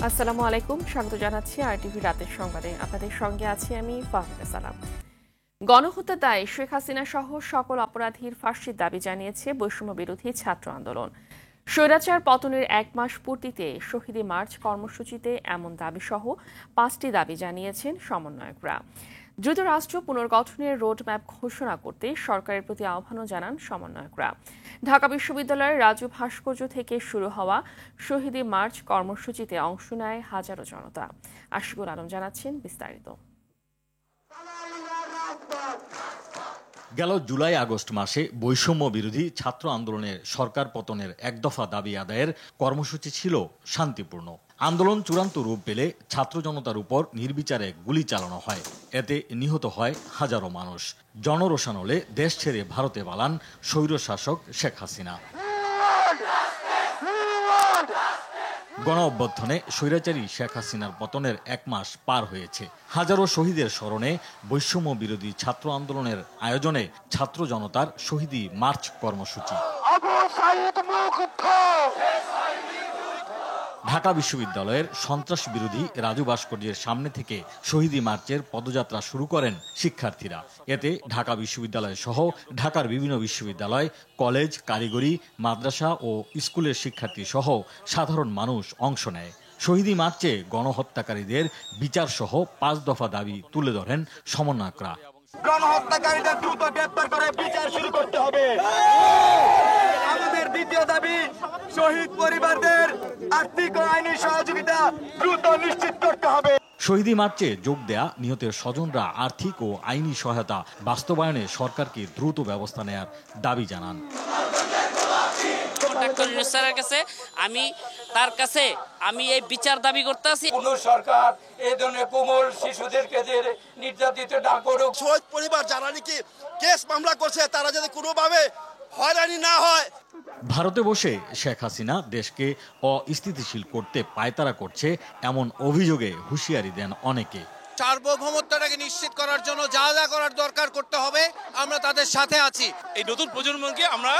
আসসালামু আলাইকুম, স্বাগত জানাচ্ছি আরটিভি রাতের সংবাদে। আপনাদের সঙ্গে আছি আমি ফাহমিদা সালাম। গণহত্যার দায়ে শেখ হাসিনা সহ সকল অপরাধীর ফাঁসির দাবি জানিয়েছে বৈষম্য বিরোধী ছাত্র আন্দোলন। স্বৈরাচার পতনের 1 মাস পূর্তিতে শহীদী মার্চ কর্মসূচিতে এমন দাবি সহ 5টি দাবি জানিয়েছেন সমন্বয়করা। দ্রুত রাষ্ট্র পুনর্গঠনের রোডম্যাপ ঘোষণা করতে সরকারের প্রতি আহ্বানও জানান সমন্বয়করা। ঢাকা বিশ্ববিদ্যালয়ের রাজু ভাস্কর্য থেকে শুরু হওয়া শহীদী মার্চ কর্মসূচিতে অংশ নেয় হাজারো জনতা। আশিকুল আলম জানাচ্ছেন বিস্তারিত। গেল জুলাই আগস্ট মাসে বৈষম্য বিরোধী ছাত্র আন্দোলনের সরকার পতনের এক দফা দাবি আদায়ের কর্মসূচি ছিল শান্তিপূর্ণ। আন্দোলন চূড়ান্ত রূপ পেলে ছাত্র জনতার উপর নির্বিচারে গুলি চালানো হয়। এতে নিহত হয় হাজারো মানুষ। জনরোষানলে দেশ ছেড়ে ভারতে পালান স্বৈরশাসক শেখ হাসিনা। গণ অভ্যুত্থানে স্বৈরাচারী শেখ হাসিনার পতনের 1 মাস পার হয়েছে। হাজারো শহীদের স্মরণে বৈষম্য বিরোধী ছাত্র আন্দোলনের আয়োজনে ছাত্র জনতার শহীদী মার্চ কর্মসূচি। ঢাকা বিশ্ববিদ্যালয়ের সন্ত্রাস বিরোধী রাজু ভাস্কর্যের সামনে থেকে শহীদী মার্চের পদযাত্রা শুরু করেন শিক্ষার্থীরা। এতে ঢাকা বিশ্ববিদ্যালয় সহ ঢাকার বিভিন্ন বিশ্ববিদ্যালয়, কলেজ, কারিগরি, মাদ্রাসা ও স্কুলের শিক্ষার্থী সহ সাধারণ মানুষ অংশ নেয়। শহীদী মার্চে গণহত্যাকারীদের বিচার সহ 5 দফা দাবি তুলে ধরেন সমন্বয়করা। গণহত্যাকারীদের দ্রুত গ্রেপ্তার করে বিচার শুরু করতে হবে। আমাদের দ্বিতীয় দাবি, শহীদ পরিবারদের আর্থিক ও আইনি সহযোগিতা দ্রুত নিশ্চিত করতে হবে। শহীদী মার্চে যোগ দেয়া নিহতের স্বজনরা আর্থিক ও আইনি সহায়তা বাস্তবায়নে সরকারকে দ্রুত ব্যবস্থা নেয়ার দাবি জানান। আমি এই বিচার দাবি করতে আছি। সরকার এই ধরনের কোমল শিশুদেরকে যে নির্যাতিত না করুক। শহীদ পরিবার যারা নাকি কেস মামলা করছে তারা যদি কোনোভাবে হয়রানি না হয়। ভারতে বসে শেখ হাসিনা দেশকে অস্থিতিশীল করতে পায়তারা করছে এমন অভিযোগে হুঁশিয়ারি দেন অনেকে। সার্বভৌমত্বটাকে নিশ্চিত করার জন্য যা যা করার দরকার করতে হবে, আমরা তাদের সাথে আছি। এই নতুন প্রজন্মকে আমরা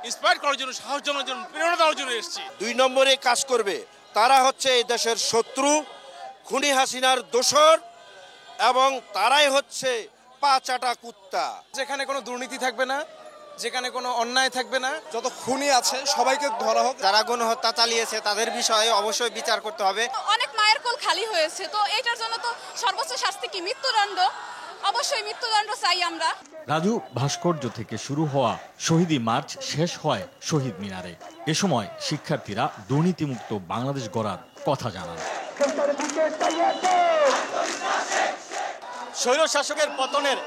ইন্সপায়ার করার জন্য, সাহস দেওয়ার জন্য, প্রেরণা দেওয়ার জন্য এসেছি। 2 নম্বরে কাজ করবে তারা হচ্ছে এই দেশের শত্রু, খুনি হাসিনার দোসর, এবং তারাই হচ্ছে পা চাটা কুত্তা। যেখানে কোনো দুর্নীতি থাকবে না, যেখানে কোনো অন্যায় থাকবে না, যত খুনি আছে সবাইকে ধরা হোক। যারা গণহত্যা চালিয়েছে তাদের বিষয়ে অবশ্যই বিচার করতে হবে। অনেক মায়ের কোল খালি হয়েছে, তো এটার জন্য তো সর্বোচ্চ শাস্তি কি মৃত্যুদণ্ড। অবশ্যই মৃত্যুদণ্ড চাই আমরা। রাজু ভাস্কর্য থেকে শুরু হওয়া শহীদী মার্চ শেষ হয় শহীদ মিনারে। এ সময় শিক্ষার্থীরা দুর্নীতিমুক্ত বাংলাদেশ গড়ার কথা জানান। স্বৈরশাসকের পতনের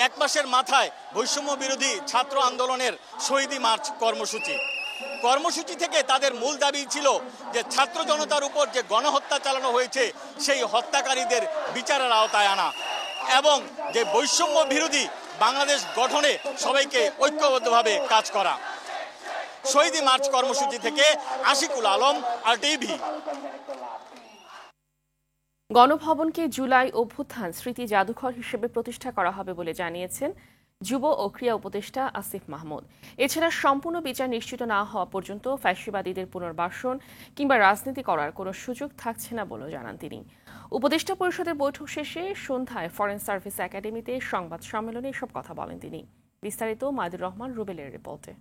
1 মাসের মাথায় বৈষম্য বিরোধী ছাত্র আন্দোলনের শহীদী মার্চ কর্মসূচি থেকে তাদের মূল দাবি ছিল যে ছাত্র জনতার উপর যে গণহত্যা চালানো হয়েছে সেই হত্যাকারীদের বিচারের আওতায় আনা এবং যে বৈষম্য বিরোধী বাংলাদেশ গঠনে সবাইকে ঐক্যবদ্ধভাবে কাজ করা। শহীদী মার্চ কর্মসূচি থেকে আশিকুল আলম, আরটিভি। গণভবনকে জুলাই অভ্যুত্থান স্মৃতি জাদুঘর হিসেবে প্রতিষ্ঠা করা হবে বলে জানিয়েছেন যুব ও ক্রীড়া উপদেষ্টা আসিফ মাহমুদ। এছাড়া সম্পূর্ণ বিচার নিশ্চিত না হওয়া পর্যন্ত ফ্যাসিবাদীদের পুনর্বাসন কিংবা রাজনীতি করার কোনো সুযোগ থাকছে না বলেও জানান তিনি। উপদেষ্টা পরিষদের বৈঠক শেষে সন্ধ্যায় ফরেন সার্ভিস একাডেমিতে সংবাদ সম্মেলনে এসব কথা বলেন তিনি। বিস্তারিত মাইদুর রহমান রুবেলের রিপোর্টে।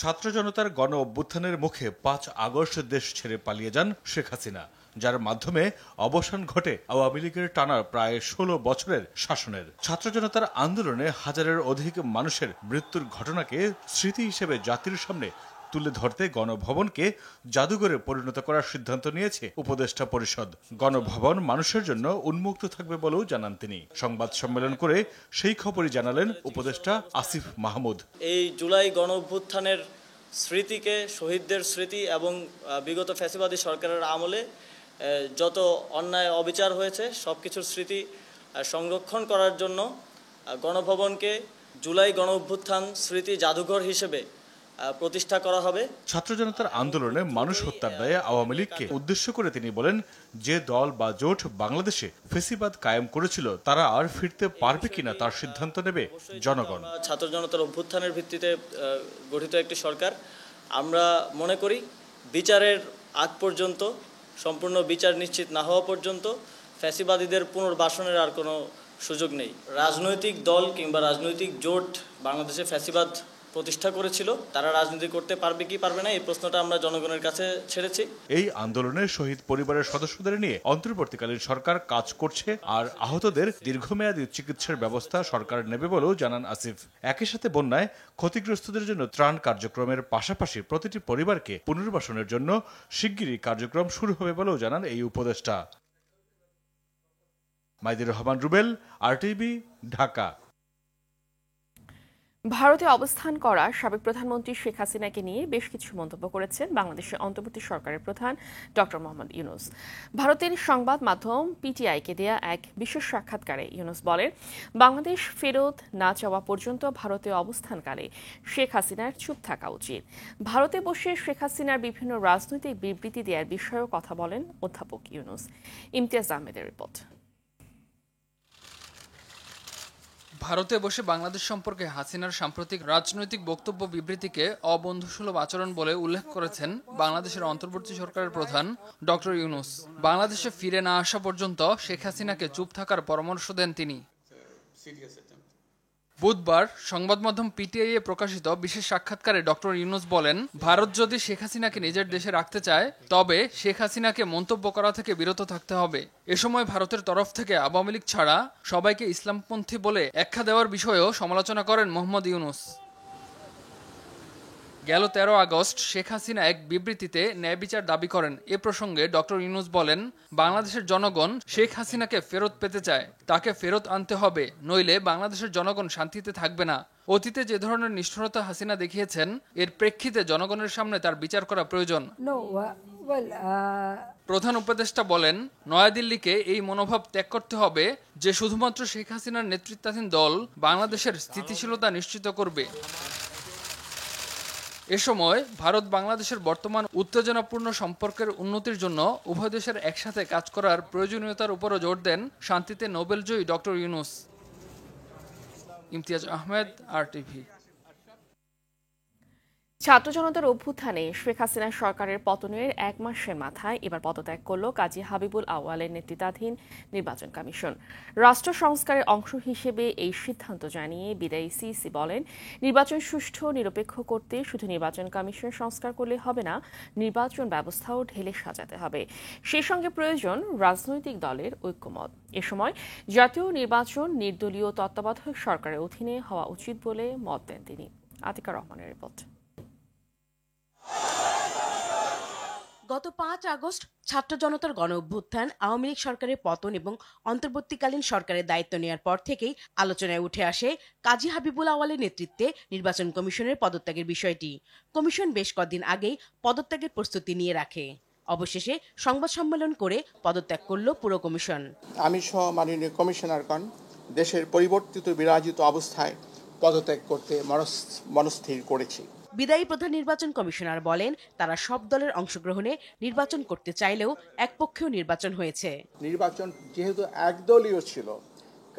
ছাত্র জনতার গণ অভ্যুত্থানের মুখে 5 আগস্ট দেশ ছেড়ে পালিয়ে যান শেখ হাসিনা, যার মাধ্যমে অবসান ঘটে আওয়ামী লীগের টানা প্রায় 16 বছরের শাসনের। ছাত্র জনতার আন্দোলনে হাজারের অধিক মানুষের মৃত্যুর ঘটনাকে স্মৃতি হিসেবে জাতির সামনে তুলে ধরতে গণভবনকে জাদুঘরে পরিণত করার সিদ্ধান্ত নিয়েছে উপদেষ্টা পরিষদ। গণভবন মানুষের জন্য উন্মুক্ত থাকবে বলেও জানান তিনি। সংবাদ সম্মেলন করে সেই খবরই জানালেন উপদেষ্টা আসিফ মাহমুদ। এই জুলাই গণ অভ্যুত্থানের স্মৃতিকে, শহীদদের স্মৃতি এবং বিগত ফ্যাসিবাদী সরকারের আমলে যত অন্যায় অবিচার হয়েছে সবকিছুর স্মৃতি সংরক্ষণ করার জন্য গণভবনকে জুলাই গণ অভ্যুত্থান স্মৃতি জাদুঘর হিসেবে প্রতিষ্ঠা করা হবে। ছাত্র জনতার আন্দোলনে মানুষ হত্যার দায়ে আওয়ামী লীগকে উদ্দেশ্য করে তিনি বলেন, যে দল বা জোট বাংলাদেশে ফেসিবাদ কায়েম করেছিল তারা আর ফিরতে পারবে কিনা তার সিদ্ধান্ত নেবে জনগণ। ছাত্র জনতার অভ্যুত্থানের ভিত্তিতে গঠিত একটি সরকার। আমরা মনে করি বিচারের আগ পর্যন্ত, সম্পূর্ণ বিচার নিশ্চিত না হওয়া পর্যন্ত ফ্যাসিবাদীদের পুনর্বাসনের আর কোনো সুযোগ নেই। রাজনৈতিক দল কিংবা রাজনৈতিক জোট বাংলাদেশে ফ্যাসিবাদ প্রতিষ্ঠা করেছিল, তারা রাজনীতি করতে পারবে কি পারবে না এই প্রশ্নটা আমরা জনগণের কাছে ছেড়েছি। এই আন্দোলনে শহীদ পরিবারের সদস্যদের নিয়ে অন্তর্বর্তীকালীন সরকার কাজ করছে, আর আহতদের দীর্ঘমেয়াদী চিকিৎসার ব্যবস্থা সরকার নেবে বলেও জানান আসিফ। একই সাথে বন্যায় ক্ষতিগ্রস্তদের জন্য ত্রাণ কার্যক্রমের পাশাপাশি প্রতিটি পরিবারকে পুনর্বাসনের জন্য শিগগিরই কার্যক্রম শুরু হবে বলেও জানান এই উপদেষ্টা। মাইদুর রহমান রুবেল, আরটিভি, ঢাকা। ভারতে অবস্থান করা সাবেক প্রধানমন্ত্রী শেখ হাসিনাকে নিয়ে বেশ কিছু মন্তব্য করেছেন বাংলাদেশের অন্তর্বর্তী সরকারের প্রধান ডক্টর মোহাম্মদ ইউনূস। ভারতের সংবাদ মাধ্যম পিটিআইকে দেয়া এক বিশেষ সাক্ষাৎকারে ইউনূস বলেন, বাংলাদেশ ফেরত না যাওয়া পর্যন্ত ভারতে অবস্থানকালে শেখ হাসিনার চুপ থাকা উচিত। ভারতে বসে শেখ হাসিনার বিভিন্ন রাজনৈতিক বিবৃতি দেওয়ার বিষয়েও কথা বলেন অধ্যাপক ইউনূস। ইমতিয়াজ আহমেদের রিপোর্ট। ভারতে বসে বাংলাদেশ সম্পর্কে হাসিনার সাম্প্রতিক রাজনৈতিক বক্তব্য বিবৃতিকে অবন্ধুসুলভ আচরণ বলে উল্লেখ করেছেন বাংলাদেশের অন্তর্বর্তী সরকারের প্রধান ডক্টর ইউনূস। বাংলাদেশে ফিরে না আসা পর্যন্ত শেখ হাসিনাকে চুপ থাকার পরামর্শ দেন তিনি। বুধবার সংবাদ মাধ্যম পিটিআই এ প্রকাশিত বিশেষ সাক্ষাৎকারে ডক্টর ইউনূস বলেন, ভারত যদি শেখ হাসিনাকে নিজের দেশে রাখতে চায় তবে শেখ হাসিনাকে মন্তব্য করা থেকে বিরত থাকতে হবে। এ সময় ভারতের তরফ থেকে আওয়ামী লীগ ছাড়া সবাইকে ইসলামপন্থী বলে আখ্যা দেওয়ার বিষয়েও সমালোচনা করেন মোহাম্মদ ইউনূস। গেল 13 আগস্ট শেখ হাসিনা এক বিবৃতিতে ন্যায় বিচার দাবি করেন। এ প্রসঙ্গে ডক্টর ইউনূস বলেন, বাংলাদেশের জনগণ শেখ হাসিনাকে ফেরত পেতে চায়, তাকে ফেরত আনতে হবে, নইলে বাংলাদেশের জনগণ শান্তিতে থাকবে না। অতীতে যে ধরনের নিষ্ঠুরতা হাসিনা দেখিয়েছেন, এর প্রেক্ষিতে জনগণের সামনে তার বিচার করা প্রয়োজন। প্রধান উপদেষ্টা বলেন, নয়াদিল্লিকে এই মনোভাব ত্যাগ করতে হবে যে শুধুমাত্র শেখ হাসিনার নেতৃত্বাধীন দল বাংলাদেশের স্থিতিশীলতা নিশ্চিত করবে। এ সময় ভারত বাংলাদেশের বর্তমান উত্তেজনাপূর্ণ সম্পর্কের উন্নতির জন্য উভয় দেশের একসাথে কাজ করার প্রয়োজনীয়তার উপরও জোর দেন শান্তিতে নোবেলজয়ী ডক্টর ইউনূস। ইমতিয়াজ আহমেদ, আরটিভি। ছাত্র জনতার অভ্যুত্থানে শেখ হাসিনা সরকারের পতনের 1 মাসের মাথায় এবার পদত্যাগ করল কাজী হাবিবুল আউয়ালের নেতৃত্বাধীন নির্বাচন কমিশন। রাষ্ট্র সংস্কারের অংশ হিসেবে এই সিদ্ধান্ত জানিয়ে বিদায়ী সিইসি বলেন, নির্বাচন সুষ্ঠু নিরপেক্ষ করতে শুধু নির্বাচন কমিশন সংস্কার করলে হবে না, নির্বাচন ব্যবস্থাও ঢেলে সাজাতে হবে। সেই সঙ্গে প্রয়োজন রাজনৈতিক দলের ঐক্যমত। এ সময় জাতীয় নির্বাচন নির্দলীয় তত্ত্বাবধায়ক সরকারের অধীনে হওয়া উচিত বলে মত দেন তিনি। আতিকা রহমানের রিপোর্ট। গত 5 আগস্ট ছাত্র জনতার গণ অভ্যুত্থান, আওয়ামী লীগ সরকারের পতন এবং অন্তর্বর্তীকালীন সরকারের দায়িত্ব নেওয়ার পর থেকেই আলোচনায় উঠে আসে কাজী হাবিবুল আউয়ালের নেতৃত্বে নির্বাচন কমিশনের পদত্যাগের বিষয়টি। কমিশন বেশ কয়েকদিন আগেই পদত্যাগের প্রস্তুতি নিয়ে রাখে। অবশেষে সংবাদ সম্মেলন করে পদত্যাগ করল পুরো কমিশন। আমি সহ মাননীয় কমিশনারগণ দেশের পরিবর্তিত বিরাজিত অবস্থায় পদত্যাগ করতে মনস্থির করেছি। বিদায়ী প্রধান নির্বাচন কমিশনার বলেন, তারা সব দলের অংশগ্রহণে নির্বাচন করতে চাইলেও একপক্ষীয় নির্বাচন হয়েছে। নির্বাচন যেহেতু একদলীয় ছিল,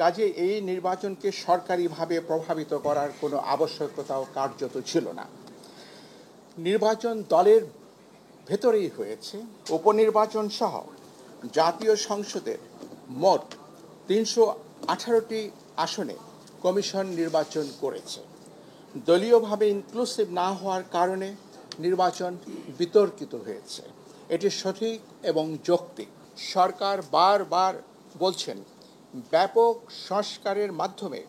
কাজে এই নির্বাচনকে সরকারিভাবে প্রভাবিত করার কোনো আবশ্যকতাও কার্যত ছিল না। নির্বাচন দলের ভেতরেই হয়েছে। উপনির্বাচন সহ জাতীয় সংসদের মোট 318টি আসনে কমিশন নির্বাচন করেছে। দলীয়ভাবে ইনক্লুসিভ না হওয়ার কারণে নির্বাচন বিতর্কিত হয়েছে। এটি সঠিক এবং যৌক্তিক। সরকার বারবার বলছেন, ব্যাপক সংস্কারের মাধ্যমে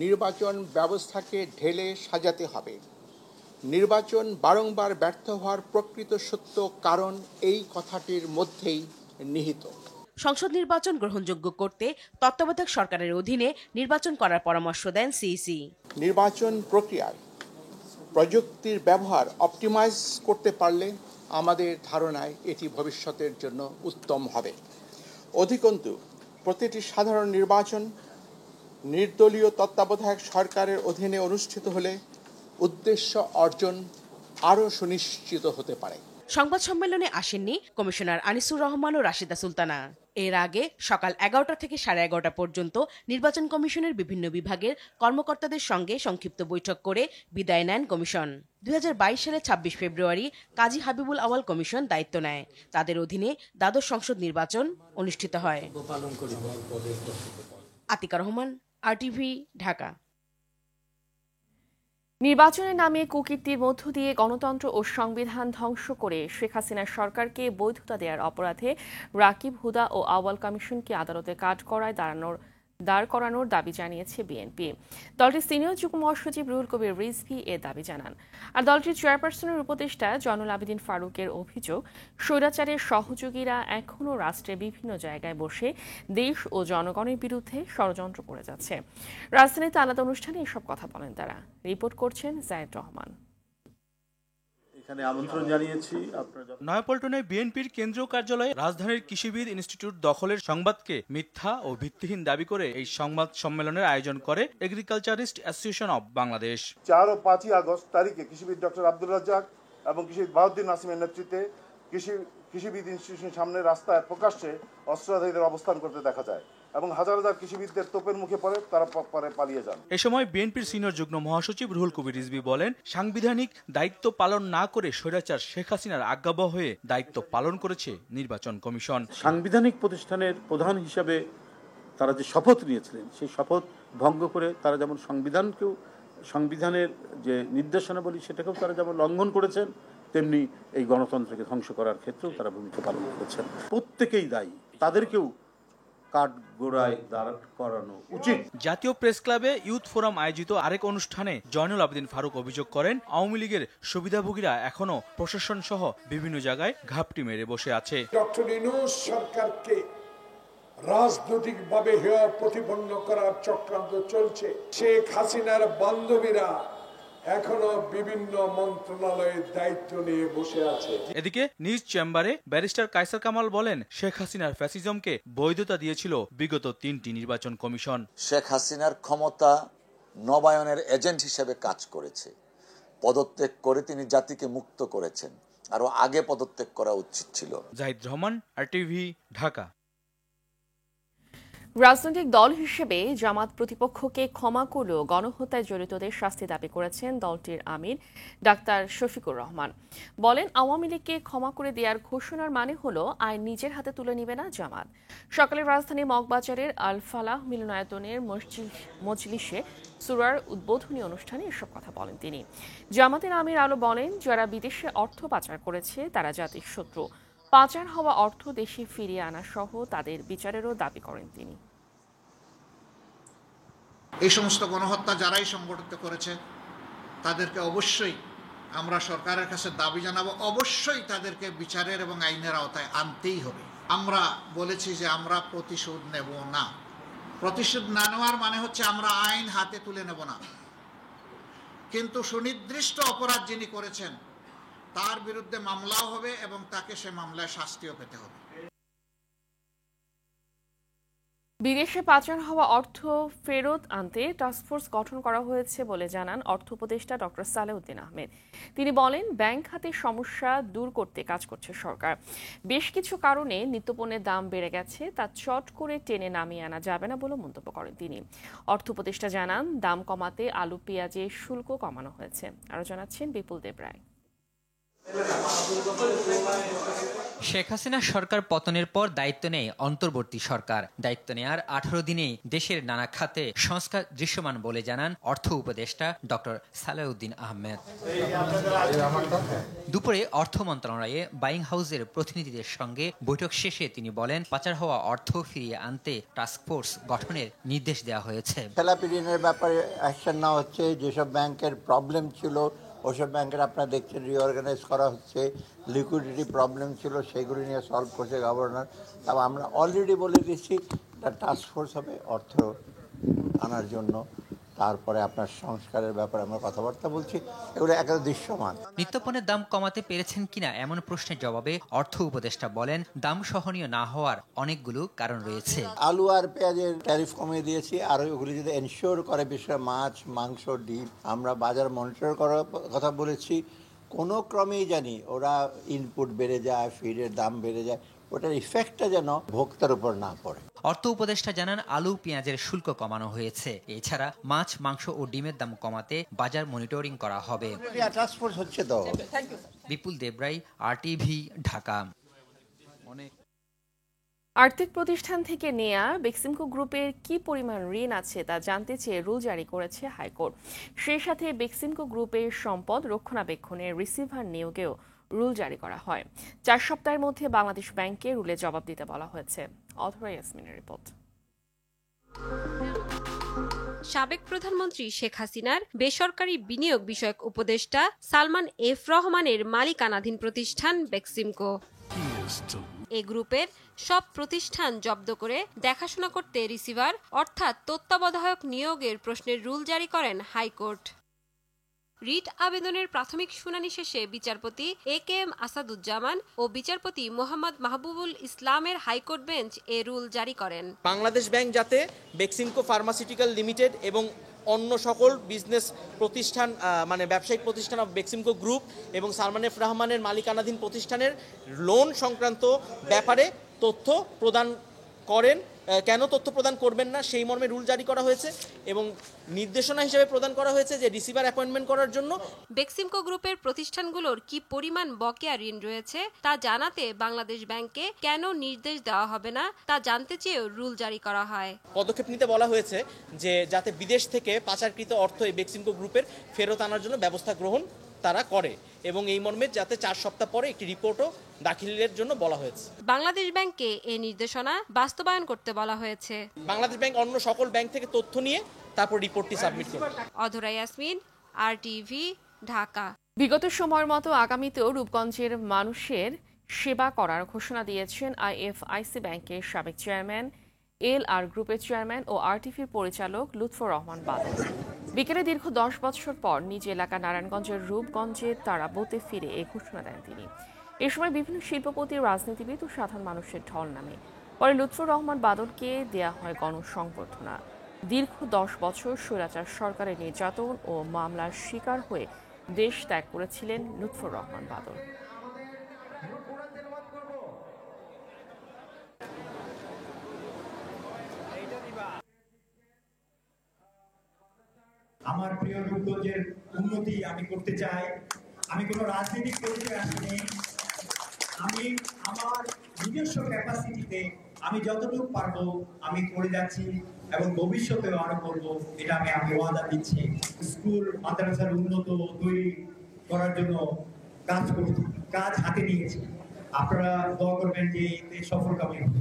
নির্বাচন ব্যবস্থাকে ঢেলে সাজাতে হবে। নির্বাচন বারংবার ব্যর্থ হওয়ার প্রকৃত সত্য কারণ এই কথাটির মধ্যেই নিহিত। সংসদ নির্বাচন গ্রহণযোগ্য করতে তত্ত্বাবধায়ক সরকারের অধীনে নির্বাচন করার পরামর্শ দেন সিইসি। নির্বাচন প্রক্রিয়ায় প্রযুক্তির ব্যবহার অপটিমাইজ করতে পারলে আমাদের ধারণায় এটি ভবিষ্যতের জন্য উত্তম হবে। অধিকন্তু প্রতিটি সাধারণ নির্বাচন নির্দলীয় তত্ত্বাবধায়ক সরকারের অধীনে অনুষ্ঠিত হলে উদ্দেশ্য অর্জন আরও সুনিশ্চিত হতে পারে। সংবাদ সম্মেলনে আসেননি কমিশনার আনিসুর রহমান ও রাশিদা সুলতানা। এর আগে সকাল 11টা থেকে 11:30 পর্যন্ত নির্বাচন কমিশনের বিভিন্ন বিভাগের কর্মকর্তাদের সঙ্গে সংক্ষিপ্ত বৈঠক করে বিদায় নেন কমিশন। 2022 সালে 26 ফেব্রুয়ারি কাজী হাবিবুল আওয়াল কমিশন দায়িত্ব নেয়। তাদের অধীনে দ্বাদশ সংসদ নির্বাচন অনুষ্ঠিত হয়। আতিকা রহমান, RTV, ঢাকা। নির্বাচনের নামে কুকীর্তির মধ্য দিয়ে গণতন্ত্র ও সংবিধান ধ্বংস করে শেখ হাসিনার সরকারকে বৈধতা দেওয়ার অপরাধে রাকিব, হুদা ও আউয়াল কমিশনকে আদালতে কাঠগড়ায় দাঁড় করানোর দাবি জানিয়েছে বিএনপি। দলটির সিনিয়র যুগ্ম মহাসচিব রুহুল কবির রিজভী এ দাবি জানান। আর দলটির চেয়ারপারসনের উপদেষ্টা জয়নুল আবেদিন ফারুকের অভিযোগ, স্বৈরাচারের সহযোগীরা এখনও রাষ্ট্রের বিভিন্ন জায়গায় বসে দেশ ও জনগণের বিরুদ্ধে ষড়যন্ত্র করে যাচ্ছে। রাজধানীতে আলাদা অনুষ্ঠানে এসব কথা বলেন তারা। রিপোর্ট করছেন জায়েদ রহমান। এখানে আমন্ত্রণ জানিয়েছি আপনারা। নয়াপল্টনে বিএনপির কেন্দ্রীয় কার্যালয়ে রাজধানীর কৃষিবিদ ইনস্টিটিউট দখলের সংবাদকে মিথ্যা ও ভিত্তিহীন দাবি করে এই সংবাদ সম্মেলনের আয়োজন করে এগ্রিকালচারিস্ট অ্যাসোসিয়েশন অব বাংলাদেশ। 4 ও 5 আগস্ট তারিখে কৃষিবিদ ডক্টর আব্দুর রাজ্জাক এবং কৃষিবিদ বাহাউদ্দিন নাসিমের নেতৃত্বে কৃষিবিদ ইনস্টিটিউশনের সামনে রাস্তায় প্রকাশ্যে অস্ত্রধারীদের অবস্থান করতে দেখা যায় এবং হাজার হাজার কৃষিবিদদের তোপের মুখে পড়ে তারা পরে পালিয়ে যান। এ সময় বিএনপির সিনিয়র যুগ্ম মহাসচিব রুহুল কবির রিজভী বলেন, সাংবিধানিক দায়িত্ব পালন না করে স্বৈরাচার শেখ হাসিনার আজ্ঞাবহ হয়ে দায়িত্ব পালন করেছে নির্বাচন কমিশন। সাংবিধানিক প্রতিষ্ঠানের প্রধান হিসাবে তারা যে শপথ নিয়েছিলেন সেই শপথ ভঙ্গ করে তারা যেমন সংবিধানের যে নির্দেশনাবলী সেটাকেও তারা যেমন লঙ্ঘন করেছেন, তেমনি এই গণতন্ত্রকে ধ্বংস করার ক্ষেত্রেও তারা ভূমিকা পালন করেছেন। প্রত্যেকেই দায়ী, তাদেরকেও কাঠগড়ায় দাঁড় করানো উচিত। জাতীয় প্রেস ক্লাবে ইউথ ফোরাম আয়োজিত আরেক অনুষ্ঠানে জয়নুল আবেদিন ফারুক অভিযোগ করেন, আওয়ামী লীগের সুবিধাভোগীরা এখনো প্রশাসন সহ বিভিন্ন জায়গায় ঘাপটি মেরে বসে আছে। ডক্টর ইউনূস সরকারকে রাজনৈতিকভাবে হেয় প্রতিপন্ন করার চক্রান্ত চলছে। শেখ হাসিনার বান্ধবীরা এখনো বিভিন্ন মন্ত্রণালয়ের দায়িত্ব নিয়ে বসে আছে। এদিকে নিজ চেম্বারে ব্যারিস্টার কায়সার কামাল বলেন, শেখ হাসিনার ফ্যাসিজমকে বৈধতা দিয়েছিল বিগত 3টি নির্বাচন কমিশন। শেখ হাসিনার ক্ষমতা নবায়নের এজেন্ট হিসেবে কাজ করেছে। পদত্যাগ করে তিনি জাতিকে মুক্ত করেছেন, আরো আগে পদত্যাগ করা উচিত ছিল। জাহিদ রহমান, RTV, ঢাকা। রাজনৈতিক দল হিসেবে জামাত প্রতিপক্ষকে ক্ষমা করলেও গণহত্যায় জড়িতদের শাস্তি দাবি করেছেন দলটির আমির ডাক্তার শফিকুর রহমান। বলেন, আওয়ামী লীগকে ক্ষমা করে দেওয়ার ঘোষণার মানে হলো আইন নিজের হাতে তুলে নেবে না জামাত। সকালে রাজধানীর মগবাজারের আল ফালাহ মিলনায়তনের মজলিসে সূরার উদ্বোধনী অনুষ্ঠানে এসব কথা বলেন তিনি। জামাতের আমির আলো বলেন, যারা বিদেশে অর্থ পাচার করেছে তারা জাতির শত্রু। পাচার হওয়া অর্থ দেশে ফিরিয়ে আনা সহ তাদের বিচারেরও দাবি করেন তিনি। এই সমস্ত গণহত্যা যারাই সংগঠিত করেছে তাদেরকে অবশ্যই আমরা সরকারের কাছে দাবি জানাবো, অবশ্যই তাদেরকে বিচারের এবং আইনের আওতায় আনতেই হবে। আমরা বলেছি যে আমরা প্রতিশোধ নেব না। প্রতিশোধ না নেওয়ার মানে হচ্ছে আমরা আইন হাতে তুলে নেব না, কিন্তু সুনির্দিষ্ট অপরাধ যিনি করেছেন তার বিরুদ্ধে মামলাও হবে এবং তাকে সে মামলায় শাস্তিও পেতে হবে। বিদেশে পাচার হওয়া অর্থ ফেরত আনতে টাস্কফোর্স গঠন করা হয়েছে বলে জানান অর্থ উপদেষ্টা ডক্টর সালেউদ্দিন আহমেদ। তিনি বলেন, ব্যাংক খাতের সমস্যা দূর করতে কাজ করছে সরকার। বেশ কিছু কারণে নিত্যপণ্যের দাম বেড়ে গেছে, তা চট করে টেনে নামিয়ে আনা যাবে না বলে মন্তব্য করেন তিনি। অর্থ উপদেষ্টা জানান, দাম কমাতে আলু পেঁয়াজের শুল্ক কমানো হয়েছে। আরও জানাচ্ছেন বিপুল দেব রায়। শেখ হাসিনা সরকার পতনের পর দায়িত্ব নেয় অন্তর্বর্তী সরকার। দায়িত্ব নেয়ার 18 দিনেই দেশের নানা খাতে সংস্কার দৃশ্যমান বলে জানান অর্থ উপদেষ্টা ডক্টর সালেউদ্দিন আহমেদ। দুপুরে অর্থ মন্ত্রণালয়ে বাইং হাউসের প্রতিনিধিদের সঙ্গে বৈঠক শেষে তিনি বলেন, পাচার হওয়া অর্থ ফিরিয়ে আনতে টাস্কফোর্স গঠনের নির্দেশ দেওয়া হয়েছে। খেলাপি ঋণের ব্যাপারে অ্যাকশন নেওয়া হচ্ছে। যেসব ব্যাংকের প্রবলেম ছিল ওসব ব্যাংকের আপনারা দেখছেন রিঅর্গানাইজ করা হচ্ছে। লিকুইডিটি প্রবলেম ছিল সেগুলি নিয়ে সলভ করছে গভর্নর। তবে আমরা অলরেডি বলে দিচ্ছি একটা টাস্কফোর্স হবে অর্থ আনার জন্য। তারপরে আপনার সংস্কারের ব্যাপারে আমরা কথাবার্তা বলছি, এগুলো একটা দৃশ্যমান। নিত্যপণ্যের দাম কমাতে পেরেছেন কিনা এমন প্রশ্নের জবাবে অর্থ উপদেষ্টা বলেন, দাম সহনীয় না হওয়ার অনেকগুলো কারণ রয়েছে। আলু আর পেঁয়াজের ট্যারিফ কমিয়ে দিয়েছি, আর ওগুলি যদি এনশিওর করে, বিশেষ করে মাছ, মাংস, ডিম, আমরা বাজার মনিটর করার কথা বলেছি। কোনো ক্রমেই জানি ওরা ইনপুট বেড়ে যায়, ফিডের দাম বেড়ে যায়, ওটার ইফেক্টটা যেন ভোক্তার উপর না পড়ে। অর্থ উপদেষ্টা জানান আলু পেঁয়াজের শুল্ক কমানো হয়েছে। এছাড়া মাছ, মাংস ও ডিমের দাম কমাতে বাজার মনিটরিং করা হবে। টাস্ক ফোর্স হচ্ছে তো। বিপুল দেবরাই, RTV, ঢাকা। আর্থিক প্রতিষ্ঠান থেকে নেয়া বেক্সিমকো গ্রুপের কি পরিমাণ ঋণ আছে তা জানতে চেয়ে রুল জারি করেছে হাইকোর্ট। সেই সাথে বেক্সিমকো গ্রুপের সম্পদ রক্ষণাবেক্ষণের রিসিভার নিয়োগেও রুল জারি করা হয়। 4 সপ্তাহের মধ্যে বাংলাদেশ ব্যাংককে রুলে জবাব দিতে বলা হয়েছে। অথরা ইয়াসমিনের রিপোর্ট। সাবেক প্রধানমন্ত্রী শেখ হাসিনার বেসরকারি বিনিয়োগ বিষয়ক উপদেষ্টা সালমান এফ রহমানের মালিকানাধীন প্রতিষ্ঠান বেক্সিমকো। এ গ্রুপের সব প্রতিষ্ঠান জব্দ করে দেখাশোনা করতে রিসিভার অর্থাৎ তত্ত্বাবধায়ক নিয়োগের প্রশ্নের রুল জারি করেন হাইকোর্ট। রিট আবেদনের প্রাথমিক শুনানি শেষে বিচারপতি AKM আসাদুজ্জামান ও বিচারপতি মোহাম্মদ মাহবুবুল ইসলামের হাইকোর্ট বেঞ্চ এ রুল জারি করেন। বাংলাদেশ ব্যাংক যাতে বেক্সিমকো ফার্মাসিউটিক্যাল লিমিটেড এবং অন্য সকল বিজনেস প্রতিষ্ঠান মানে ব্যবসায়িক প্রতিষ্ঠান অফ বেক্সিমকো গ্রুপ এবং সালমান এফ রহমানের মালিকানাধীন প্রতিষ্ঠানের লোন সংক্রান্ত ব্যাপারে তথ্য প্রদান করেন, কেন তথ্য প্রদান করবেন না সেই মর্মে রুল জারি করা হয়েছে এবং নির্দেশনা হিসেবে প্রদান করা হয়েছে যে রিসিভার অ্যাপয়েন্টমেন্ট করার জন্য বেক্সিমকো গ্রুপের প্রতিষ্ঠানগুলোর কি পরিমাণ বকেয়া ঋণ রয়েছে তা জানাতে বাংলাদেশ ব্যাংককে কেন নির্দেশ দেওয়া হবে না তা জানতে চেয়েও রুল জারি করা হয়। পদক্ষেপ নিতে বলা হয়েছে যে যাতে বিদেশ থেকে পাচারকৃত অর্থ এই বেক্সিমকো গ্রুপের ফেরত আনার জন্য ব্যবস্থা গ্রহণ তারা করে এবং এই মর্মে যাতে 4 সপ্তাহ পরে একটি রিপোর্টও দাখিলের জন্য বলা হয়েছে। বাংলাদেশ ব্যাংককে এই নির্দেশনা বাস্তবায়ন করতে বলা হয়েছে। বাংলাদেশ ব্যাংক অন্য সকল ব্যাংক থেকে তথ্য নিয়ে তারপর রিপোর্টটি সাবমিট করবে। অধরা ইয়াসমিন, RTV, ঢাকা। বিগত সময়ের মতো আগামীতেও রূপগঞ্জের মানুষের সেবা করার ঘোষণা দিয়েছেন IFIC ব্যাংকের সাবেক চেয়ারম্যান, LR গ্রুপের চেয়ারম্যান ও RTVর পরিচালক লুৎফর রহমান বাদল। বিকেলে দীর্ঘ 10 বছর পর নিজ এলাকা নারায়ণগঞ্জের রূপগঞ্জের তারাবোতে ফিরে এই ঘোষণা দেন তিনি। এ সময় বিভিন্ন শিল্পপতি, রাজনীতিবিদ ও সাধারণ মানুষের ঢল নামে। পরে লুৎফর রহমান বাদলকে দেয়া হয় গণসংবর্ধনা। দীর্ঘ 10 বছর স্বৈরাচার সরকারের নির্যাতন ও মামলার শিকার হয়ে দেশ ত্যাগ করেছিলেন লুৎফর রহমান বাদল। আমার প্রিয় রূপগঞ্জের উন্নতি আমি করতে চাই। আমি কোনো রাজনৈতিক পরিচয় আসিনি। আমি আমার নিজস্ব ক্যাপাসিটিতে আমি যতটুকু পারবো আমি করে যাচ্ছি এবং ভবিষ্যতেও আরো করবো, এটা আমি ওয়াদা দিচ্ছি। স্কুল মাদ্রাসার উন্নত তৈরি করার জন্য কাজ হাতে নিয়েছি। আপনারা দোয়া করবেন যে এতে সফলকামী হবে।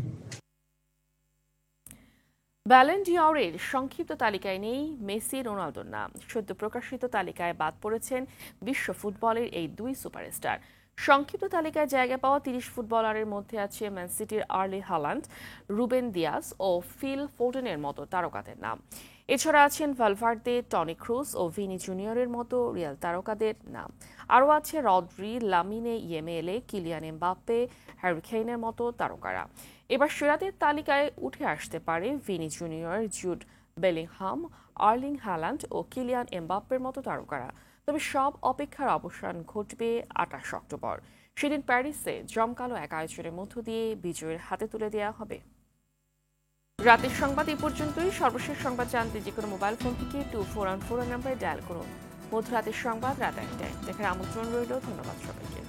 ব্যালন ডি'অরের সংক্ষিপ্ত তালিকায় নেই মেসি, রোনালদোর নাম। সদ্য প্রকাশিত তালিকায় বাদ পড়েছেন বিশ্ব ফুটবলের এই 2 সুপারস্টার। সংক্ষিপ্ত তালিকায় জায়গা পাওয়া 30 ফুটবলারের মধ্যে আছে ম্যান সিটির আর্লি হাল্যান্ড, রুবেন দিয়াস ও ফিল ফোডেনের মতো তারকাদের নাম। এছাড়া আছেন ভালভার্দে, টনি ক্রুজ ও ভিনি জুনিয়রের মতো রিয়াল তারকাদের নাম। আরও আছে রদ্রি, লামিনে ইয়ামালে, কিলিয়ান এমবাপ্পে, হ্যারি কেইনের মতো তারকারা। এবার সেরাদের তালিকায় উঠে আসতে পারে Vini Junior, Jude Bellingham, Erling Haaland ও কিলিয়ান এমবাপ্পের মতো তারকারা। তবে সব অপেক্ষার অবসান ঘটবে 28 অক্টোবর। সেদিন প্যারিসে জমকালো এক আয়োজনের মধ্য দিয়ে বিজয়ের হাতে তুলে দেওয়া হবে। রাতের সংবাদ এই পর্যন্তই। সর্বশেষ সংবাদ জানতে যে কোনো মোবাইল ফোন থেকে 2414 নম্বরে ডায়াল করুন। মধ্যরাতের সংবাদ রাত 1টায় দেখার আমন্ত্রণ রইল। ধন্যবাদ সবাইকে।